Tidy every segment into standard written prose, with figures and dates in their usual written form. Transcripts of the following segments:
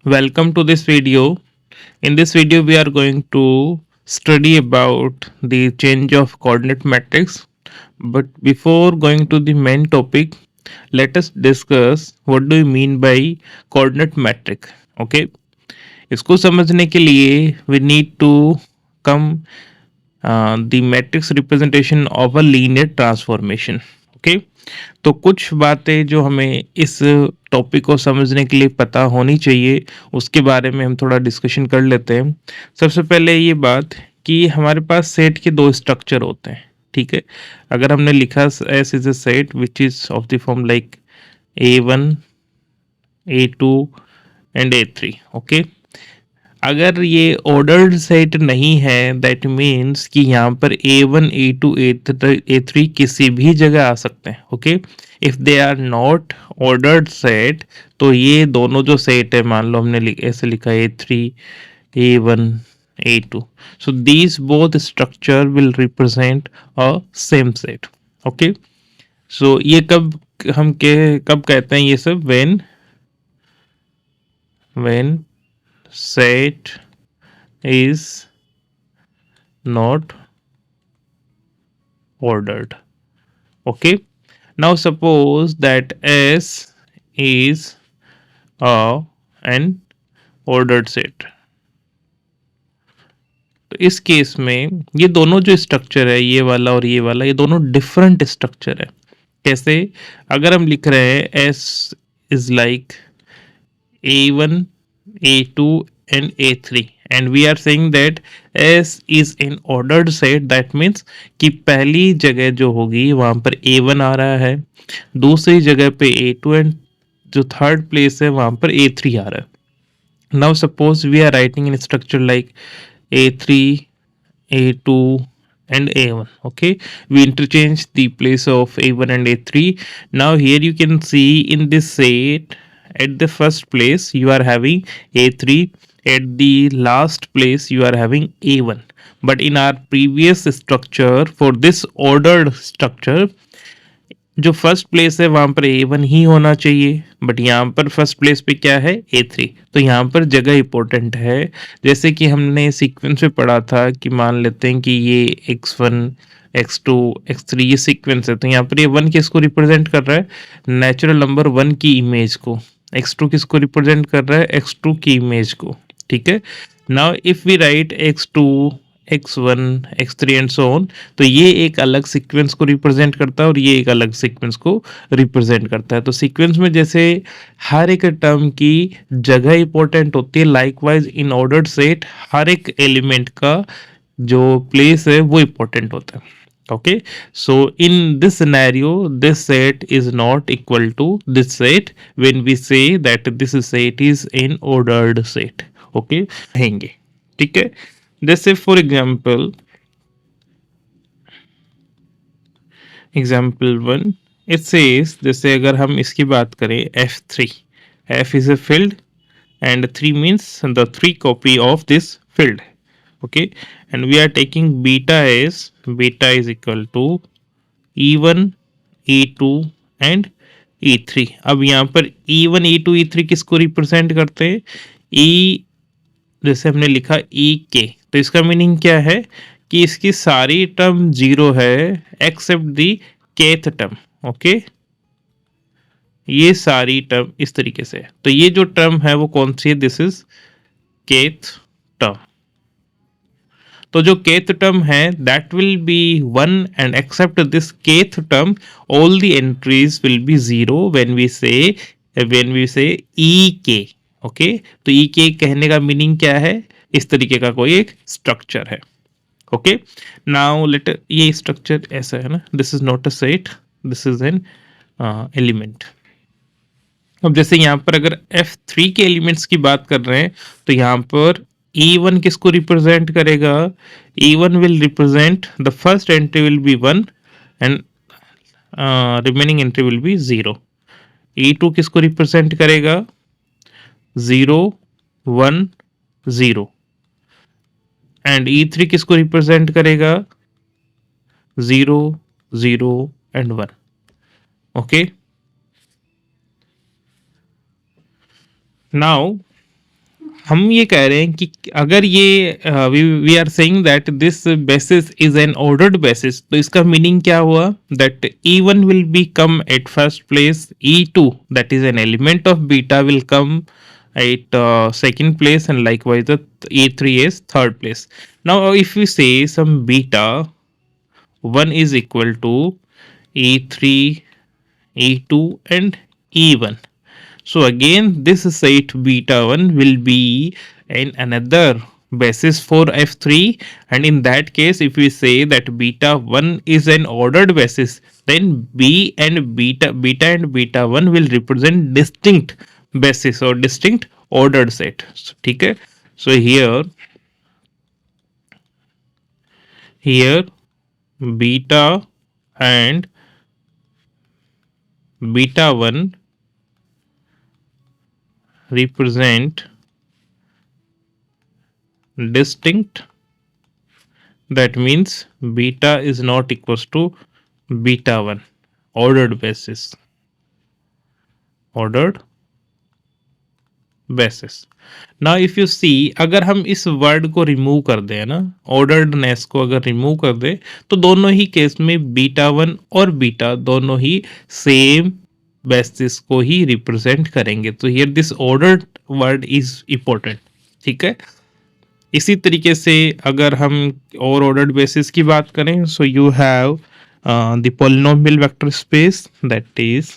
Welcome to this video. In this video, we are going to study about the change of coordinate matrix. But before going to the main topic, let us discuss what do you mean by coordinate matrix. Okay, इसको समझने के लिए we need to come the matrix representation of a linear transformation. Okay, तो कुछ बातें जो हमें इस टॉपिक को समझने के लिए पता होनी चाहिए उसके बारे में हम थोड़ा डिस्कशन कर लेते हैं। सबसे पहले ये बात कि हमारे पास सेट के दो स्ट्रक्चर होते हैं, ठीक है। अगर हमने लिखा S is a set which is of the form like A1 A2 and A3, okay. अगर ये ऑर्डर्ड सेट नहीं है दैट मीन्स कि यहाँ पर A1 A2 A3 किसी भी जगह आ सकते हैं, okay. If they are not ordered set तो ये दोनों जो सेट है, मान लो हमने ऐसे लिखा A3 A1 A2, so these both structure will represent a same set, okay। so ये कब कहते हैं ये सब, when set is not ordered, okay। now suppose that S is an ordered set। तो इस केस में ये दोनों जो स्ट्रक्चर है, ये वाला और ये वाला, ये दोनों डिफरेंट स्ट्रक्चर है। कैसे? अगर हम लिख रहे हैं S is like A1 A2 and A3 and we are saying that S is in ordered set, that means कि पहली जगह जो होगी वहां पर A1 आ रहा है, दूसरी जगह पे A2 एंड जो थर्ड प्लेस है वहां पर A3 आ रहा है। Now suppose we are writing in structure like A3, A2 and A1, okay, we interchange the place of A1 and A3. Now here you can see in this set at the first place you are having A3, at the last place you are having A1, but in our previous structure for this ordered structure जो first place है वहां पर A1 ही होना चाहिए, but यहाँ पर first place पे क्या है A3, तो यहाँ पर जगह इंपॉर्टेंट है। जैसे कि हमने सीक्वेंस में पढ़ा था कि मान लेते हैं कि ये x1 x2 x3 ये सीक्वेंस है, तो यहाँ पर ये 1 किसको रिप्रेजेंट कर रहा है, नेचुरल नंबर 1 की इमेज को, x2 किसको रिप्रेजेंट कर रहा है, x2 की इमेज को, ठीक है। Now if we write x2 x1 x3 and so on, तो ये एक अलग सीक्वेंस को रिप्रेजेंट करता है और ये एक अलग सीक्वेंस को रिप्रेजेंट करता है। तो सीक्वेंस में जैसे हर एक टर्म की जगह इंपॉर्टेंट होती है, लाइकवाइज इन ऑर्डर्ड सेट हर एक एलिमेंट का जो प्लेस है वो इंपॉर्टेंट होता है, okay। So in this scenario this set is not equal to this set when we say that this set is in ordered set, okay रहेंगे, ठीक है। जैसे फॉर एग्जाम्पल 1 इट सेज, जैसे अगर हम इसकी बात करें F3, F is a field and 3 means the 3 copy of this field, okay, and we are taking beta is equal to E1 E2 and E3। अब यहाँ पर E1 E2 E3 किसको रिप्रेजेंट करते हैं, E जैसे हमने लिखा ई के, तो इसका मीनिंग क्या है कि इसकी सारी टर्म जीरो है एक्सेप्ट दी केथ टर्म, ओके। ये सारी टर्म इस तरीके से, तो ये जो टर्म है वो कौन सी है, दिस इज केथ टर्म। तो जो केथ टर्म है that will be 1 and except this kth term all the entries will be zero when we say E के, ओके। तो ई के कहने का मीनिंग क्या है, इस तरीके का कोई एक स्ट्रक्चर है, ओके। नाउ लेट, ये स्ट्रक्चर ऐसा है ना, this is not a set, this is an element. अब जैसे यहाँ पर अगर F3 के एलिमेंट्स की बात कर रहे हैं तो यहाँ पर E1 किसको रिप्रेजेंट करेगा, E1 will represent the first entry will be 1 and remaining entry will be 0। E2 किसको रिप्रेजेंट करेगा, 0 1 0 एंड E3 किसको रिप्रेजेंट करेगा, 0 0 एंड 1, ओके। नाउ हम ये कह रहे हैं कि अगर ये we are saying that this basis is an ordered basis, तो इसका मीनिंग क्या हुआ? That E1 will be come at first place, E2 that is an element of beta will come at second place, and likewise the E3 is third place. Now if we say some beta 1 is equal to E3, E2 and E1, so again this set beta 1 will be in another basis for F3, and in that case if we say that beta 1 is an ordered basis, then B and beta 1 will represent distinct basis or distinct ordered set. So, ठीक है, so here beta and beta 1 represent distinct, that means beta is not equals to beta 1, ordered basis, ordered basis. Now if you see, अगर हम इस word को remove कर दें ना, ऑर्डर्डनेस को अगर रिमूव कर दें, तो दोनों ही केस में बीटा 1 और बीटा दोनों ही सेम बेसिस को ही रिप्रेजेंट करेंगे. तो here this ordered word is important. ठीक है, इसी तरीके से अगर हम और ऑर्डर्ड बेसिस की बात करें, so you have the polynomial vector space, that is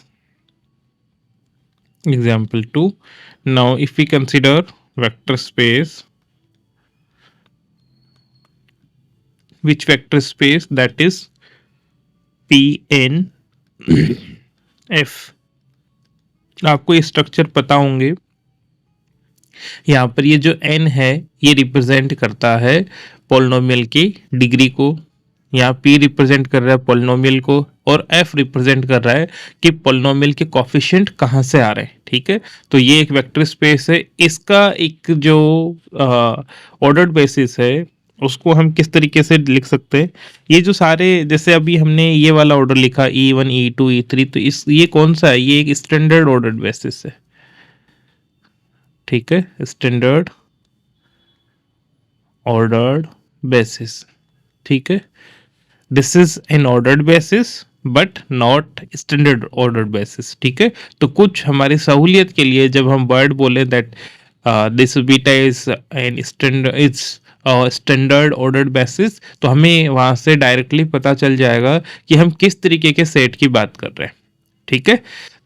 example 2. Now if we consider vector space, which vector space, that is Pn F. आपको ये स्ट्रक्चर पता होंगे. यहाँ पर ये जो n है ये रिप्रेजेंट करता है पॉलिनोमियल की डिग्री को, यहाँ P रिप्रेजेंट कर रहा है पॉलिनोमियल को, और F रिप्रेजेंट कर रहा है कि पॉलिनोमियल के कोफिशिएंट कहाँ से आ रहे हैं. ठीक है, तो ये एक वेक्टर स्पेस है. इसका एक जो ऑर्डर्ड बेसिस है उसको हम किस तरीके से लिख सकते हैं? ये जो सारे, जैसे अभी हमने ये वाला ऑर्डर लिखा E1, E2, E3, तो इस ये कौन सा है? ये एक स्टैंडर्ड ऑर्डर्ड बेसिस है. ठीक है, स्टैंडर्ड ऑर्डर्ड बेसिस. ठीक है, this is an ordered basis but not standard ordered basis. ठीक है, तो कुछ हमारी सहूलियत के लिए जब हम वर्ड बोले that this beta is N standard ordered basis, तो हमें वहां से डायरेक्टली पता चल जाएगा कि हम किस तरीके के सेट की बात कर रहे हैं. ठीक है,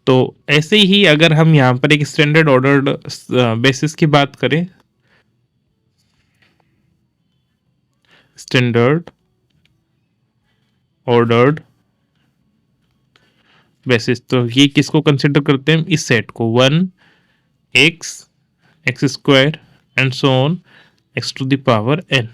तो ऐसे ही अगर हम यहाँ पर एक स्टैंडर्ड ऑर्डर्ड बेसिस की बात करें, स्टैंडर्ड ऑर्डर्ड बेसिस, तो ये किसको कंसिडर करते हैं? इस सेट को 1 x x square and so on x to the power n.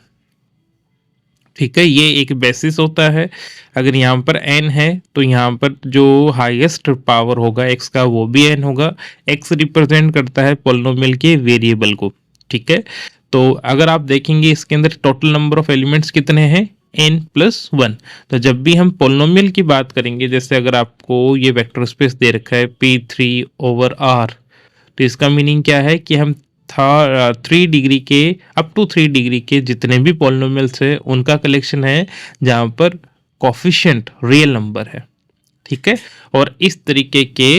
ठीक है, ये एक बेसिस होता है. अगर यहाँ पर n है तो यहाँ पर जो हाईएस्ट पावर होगा x का वो भी n होगा. x रिप्रेजेंट करता है पॉलिनोमियल के वेरिएबल को. ठीक है, तो अगर आप देखेंगे इसके अंदर टोटल नंबर ऑफ एलिमेंट्स कितने हैं? n+1. तो जब भी हम पॉलिनोमियल की बात करेंगे, जैसे अगर आपको ये वेक्टर स्पेस दे रखा है P3/R, तो इसका मीनिंग क्या है कि हम 3 डिग्री के अप टू 3 डिग्री के जितने भी पॉलिनोमियल्स है उनका कलेक्शन है जहाँ पर कोफिशिएंट रियल नंबर है. ठीक है, और इस तरीके के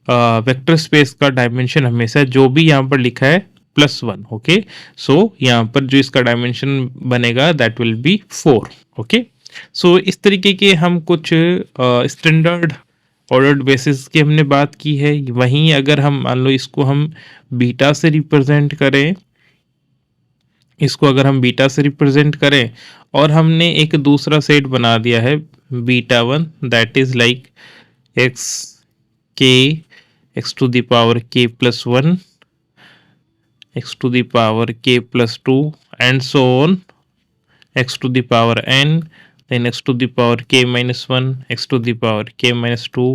वेक्टर स्पेस का डायमेंशन हमेशा जो भी यहाँ पर लिखा है +1. ओके, सो यहाँ पर जो इसका डायमेंशन बनेगा दैट विल बी 4. ओके, सो इस तरीके के हम कुछ स्टैंडर्ड ऑर्डर्ड बेसिस की हमने बात की है. वहीं अगर हम मान लो इसको हम बीटा से रिप्रेजेंट करें, इसको अगर हम बीटा से रिप्रेजेंट करें और हमने एक दूसरा सेट बना दिया है beta 1, that is like x k x to the power k+1, x to the power k+2 and so on, x to the power n, then x to the power k-1, x to the power k-2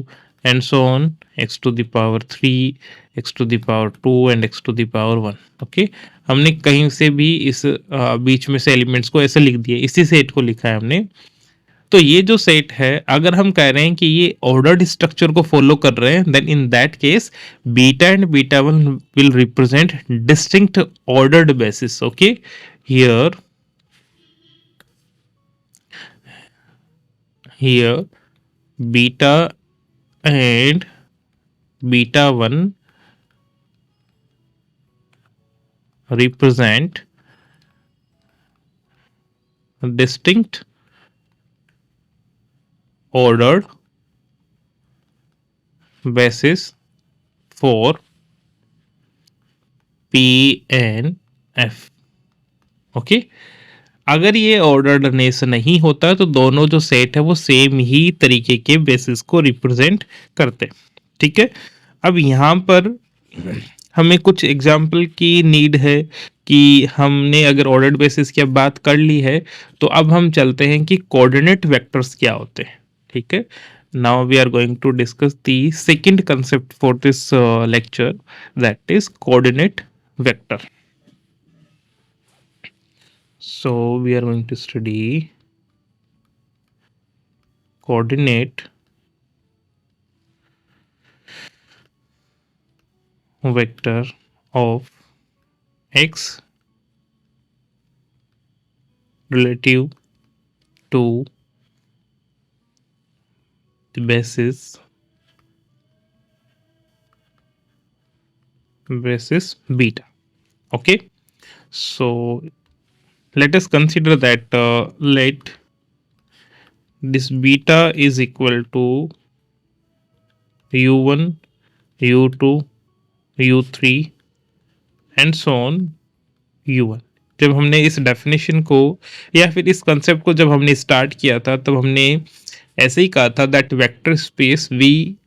and so on, x to the power 3, x to the power 2 and x to the power 1. Okay, हमने कहीं से भी इस बीच में से elements को ऐसे लिख दिए, इसी सेट को लिखा है हमने. तो ये जो सेट है, अगर हम कह रहे हैं कि ये ऑर्डर्ड स्ट्रक्चर को फॉलो कर रहे हैं, then in that case beta and beta one will represent distinct ordered basis. Okay, here beta and beta 1 represent distinct ordered basis for P and F. Okay, अगर ये ऑर्डरनेस नहीं होता तो दोनों जो सेट है वो सेम ही तरीके के बेसिस को रिप्रेजेंट करते. ठीक है, अब यहाँ पर हमें कुछ एग्जाम्पल की नीड है कि हमने अगर ऑर्डर्ड बेसिस की अब बात कर ली है तो अब हम चलते हैं कि कोऑर्डिनेट वेक्टर्स क्या होते हैं. ठीक है, now we are going to discuss the second concept for this lecture, that is coordinate vector. So we are going to study coordinate vector of x relative to the basis beta. Okay, so let us consider that let this beta is equal to u1, u2, u3 and so on u1. जब हमने इस definition को या फिर इस concept को जब हमने स्टार्ट किया था तब हमने ऐसे ही कहा था that vector space V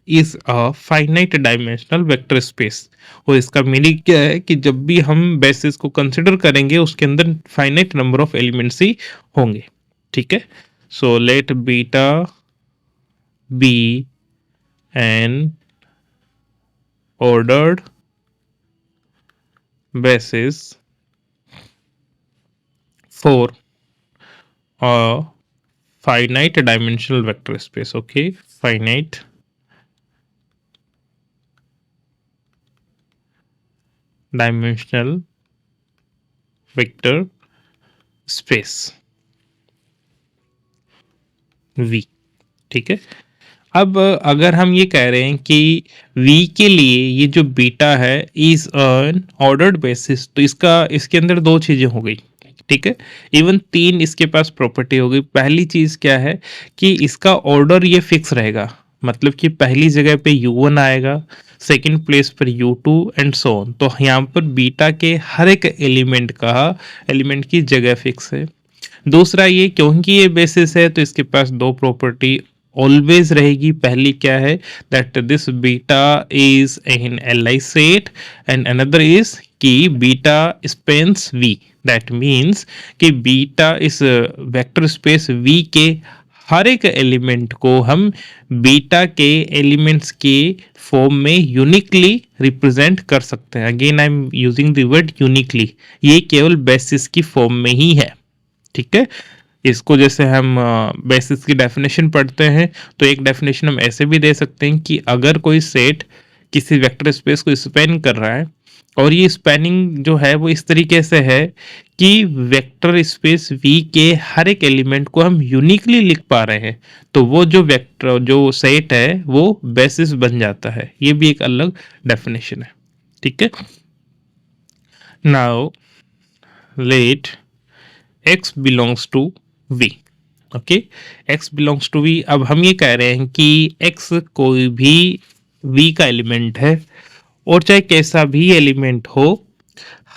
is a finite dimensional vector space. और इसका मीनिंग क्या है कि जब भी हम बेसिस को कंसिडर करेंगे उसके अंदर फाइनाइट नंबर ऑफ एलिमेंट्स ही होंगे. ठीक है, so let beta be an ordered basis for a finite dimensional vector space. Okay, finite dimensional vector space V. ठीक है, अब अगर हम ये कह रहे हैं कि V के लिए ये जो बीटा है इज एन ऑर्डर्ड बेसिस, तो इसके अंदर दो चीजें हो गई. ठीक है, इवन तीन इसके पास प्रॉपर्टी हो गई. पहली चीज क्या है कि इसका ऑर्डर ये फिक्स रहेगा, मतलब कि पहली जगह पे u1 आएगा, सेकंड प्लेस पर u2 एंड सो ऑन. तो यहाँ पर बीटा के हर एक एलिमेंट की जगह फिक्स है. दूसरा ये क्योंकि ये बेसिस है तो इसके पास दो प्रॉपर्टी ऑलवेज रहेगी. पहली क्या है, that this beta is an L set and another is कि beta spans V. That means कि बीटा इस वेक्टर स्पेस V के हर एक एलिमेंट को हम बीटा के एलिमेंट्स के फॉर्म में यूनिकली रिप्रेजेंट कर सकते हैं. Again I am using the word uniquely, ये केवल बेसिस की फॉर्म में ही है. ठीक है, इसको जैसे हम बेसिस की डेफिनेशन पढ़ते हैं तो एक डेफिनेशन हम ऐसे भी दे सकते हैं कि अगर कोई सेट किसी वेक्टर स्पेस को स्पैन कर रहा है और ये स्पैनिंग जो है वो इस तरीके से है कि वेक्टर स्पेस V के हर एक एलिमेंट को हम यूनिकली लिख पा रहे हैं, तो वो जो सेट है वो बेसिस बन जाता है. ये भी एक अलग डेफिनेशन है. ठीक है, now let x belongs to V. Okay, x belongs to V. अब हम ये कह रहे हैं कि x कोई भी V का एलिमेंट है और चाहे कैसा भी एलिमेंट हो,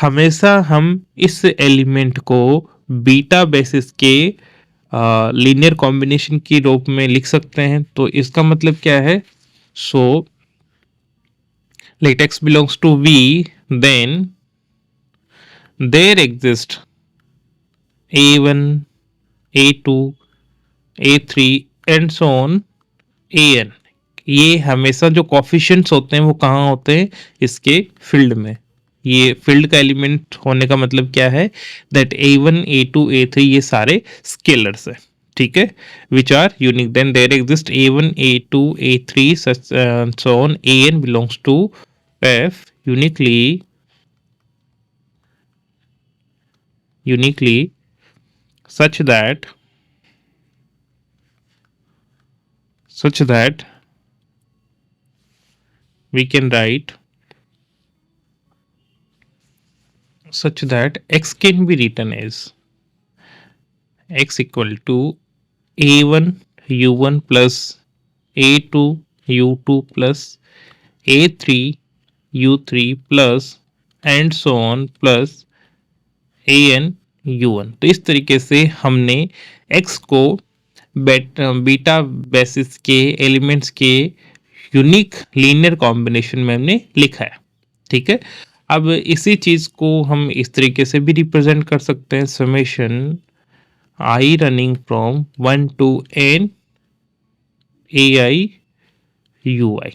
हमेशा हम इस एलिमेंट को बीटा बेसिस के लीनियर कॉम्बिनेशन के रूप में लिख सकते हैं. तो इसका मतलब क्या है, so let x belongs to V, then there exist a1, a2, a3 and so on an. ये हमेशा जो कोफिशिएंट्स होते हैं वो कहाँ होते हैं, इसके फील्ड में. ये फील्ड का एलिमेंट होने का मतलब क्या है, दैट a1, a2, a3 ये सारे स्केलर्स है. ठीक है, which are unique, then there exist A1 A2 A3 such so on, AN belongs to F uniquely such that we can write such that X can be written as X equal to A1 U1 plus A2 U2 plus A3 U3 plus and so on plus AN U1। तो इस तरीके से हमने X को beta basis के elements के unique linear combination में हमने लिखा है। ठीक है, अब इसी चीज को हम इस तरीके से भी रिप्रेजेंट कर सकते हैं, summation I running from 1 to n AI UI।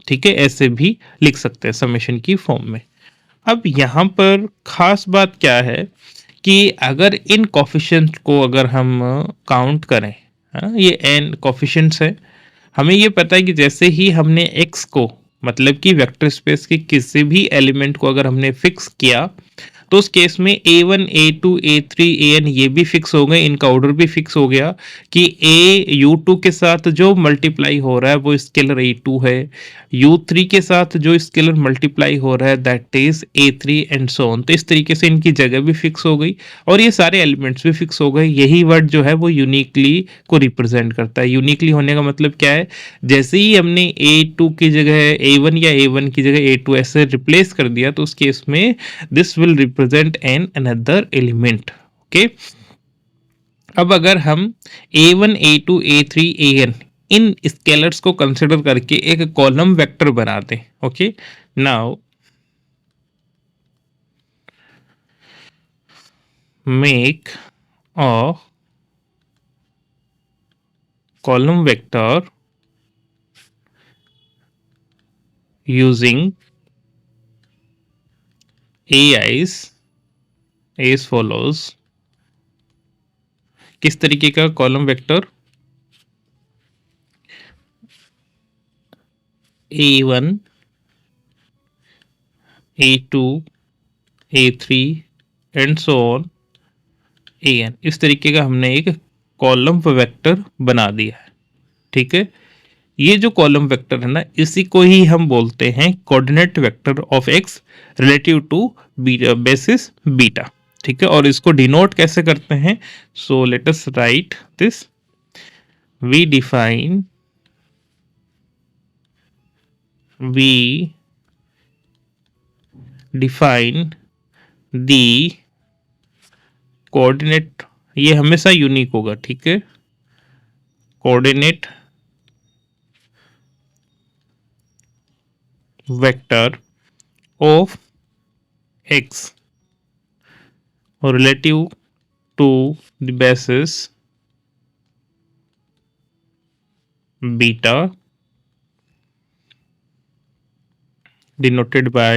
ठीक है, ऐसे भी लिख सकते हैं समेशन की फॉर्म में। अब यहाँ पर खास बात क्या है कि अगर इन कोफिशिएंट को अगर हम काउंट करें, ये n कोफिशिएंट्स है, हमें ये पता है कि जैसे ही हमने x को मतलब कि वेक्टर स्पेस के किसी भी एलिमेंट को अगर हमने फिक्स किया तो उस केस में A1 A2 A3 AN ये भी फिक्स हो गए, इनका ऑर्डर भी फिक्स हो गया कि A U2 के साथ जो मल्टीप्लाई हो रहा है वो स्केलर A2 है, U3 के साथ जो स्केलर मल्टीप्लाई हो रहा है that is A3 and so on. तो इस तरीके से इनकी जगह भी फिक्स हो गई और ये सारे एलिमेंट्स भी फिक्स हो गए। यही वर्ड जो है वो यूनिकली को रिप्रेजेंट करता है। यूनिकली होने का मतलब क्या है, जैसे ही हमने A2 की जगह A1 या A1 की जगह A2 ऐसे रिप्लेस कर दिया तो उस केस में this will represent an another element. Okay, अब अगर हम A1 A2 A3 AN in scalars को कंसिडर करके एक कॉलम वेक्टर बना दें। Okay, now make a column vector using AIs as follows। किस तरीके का column vector, A1 A2 A3 and so on AN, इस तरीके का हमने एक कॉलम वेक्टर बना दिया है। ठीक है, ये जो कॉलम वेक्टर है ना, इसी को ही हम बोलते हैं coordinate vector of x relative to basis beta. ठीक है, और इसको डिनोट कैसे करते हैं, so let us write this, we define the coordinate, ये हमेशा यूनिक होगा। ठीक है, coordinate vector of x relative to the basis beta denoted by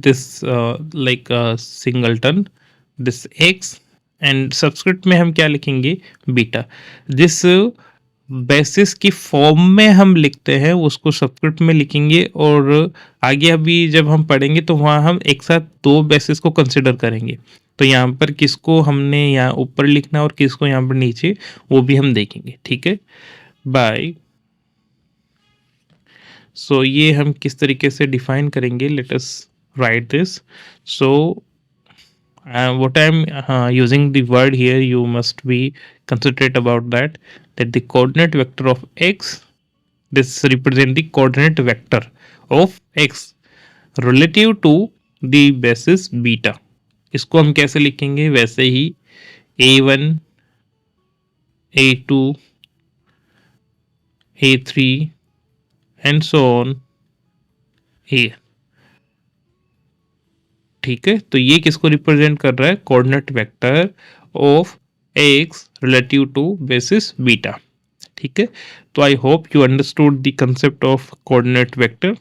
this like singleton, this x and subscript में हम क्या लिखेंगे, बीटा। जिस बेसिस की फॉर्म में हम लिखते हैं उसको सब्सक्रिप्ट में लिखेंगे, और आगे अभी जब हम पढ़ेंगे तो वहाँ हम एक साथ दो बेसिस को कंसिडर करेंगे। तो यहाँ पर किसको हमने यहाँ ऊपर लिखना और किसको यहाँ पर नीचे, वो भी हम देखेंगे। ठीक है, बाय। सो ये हम किस तरीके से डिफाइन करेंगे, late us write this. So what I'm using the word here, you must be considerate about that the coordinate vector of x, this represent the coordinate vector of x relative to the basis beta। इसको हम कैसे लिखेंगे, वैसे ही A1 A2 A3 and so on A। ठीक है, तो ये किसको रिप्रेजेंट कर रहा है, coordinate vector of x relative to basis beta. ठीक है, तो I hope you understood the concept of coordinate vector.